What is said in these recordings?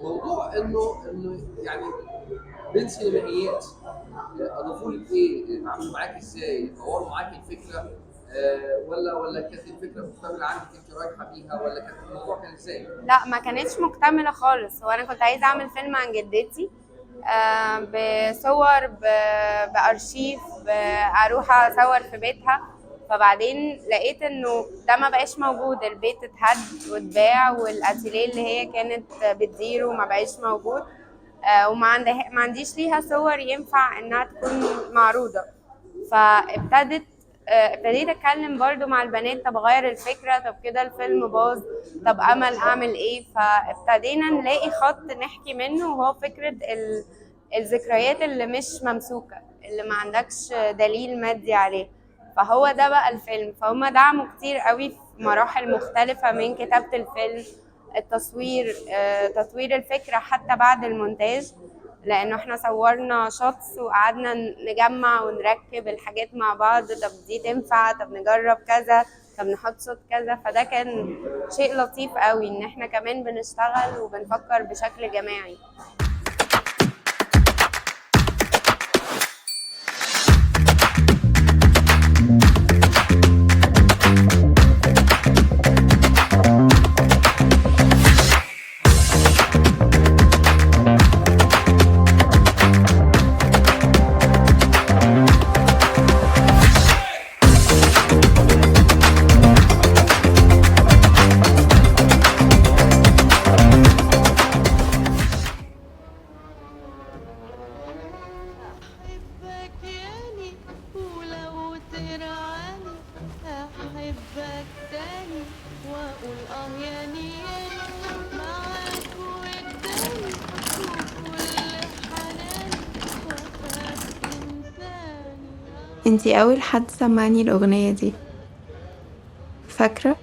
موضوع انه يعني بين سينمائيات اضافوا لك ايه؟ اتعاملوا معاك ازاي؟ طوروا معاك الفكره ولا كانت الفكره مكتمله عندك انت رايحه بيها ولا كان الموضوع كان ازاي؟ لا، ما كانتش مكتملة خالص. هو انا كنت عايزة اعمل فيلم عن جدتي، بصور، بارشيف، اروح اصور في بيتها. فبعدين لقيت انه ده ما بقاش موجود، البيت اتهد واتباع، والاتيليه اللي هي كانت بتديره ما بقاش موجود. ما عنديش ليها صور ينفع انها تكون معروضة. ابتديت اتكلم برضو مع البنات، طب اغير الفكرة، طب كده الفيلم باظ، طب امل اعمل ايه. فابتدينا نلاقي خط نحكي منه، وهو فكرة الذكريات اللي مش ممسوكة، اللي ما عندكش دليل مادي عليه. فهو ده بقى الفيلم. فهم دعموا كتير قوي في مراحل مختلفة من كتابة الفيلم، التصوير، تطوير الفكرة حتى بعد المونتاج، لانه احنا صورنا شوتس وقعدنا نجمع ونركب الحاجات مع بعض. طب دي تنفع، طب نجرب كذا، طب نحط صوت كذا. فده كان شيء لطيف قوي ان احنا كمان بنشتغل وبنفكر بشكل جماعي. أحبك ياني ولو ترعاني أحبك تاني وأقول ياني ياني معاك وقدامي وكل حناني وأخاف تنساني. انتي أول حد سمعني الأغنية دي، فاكرة؟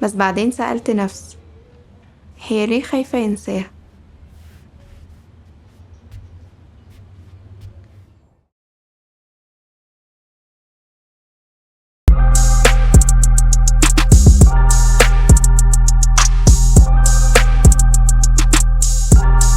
بس بعدين سألت نفسي، هي ليه خايفة ينساها؟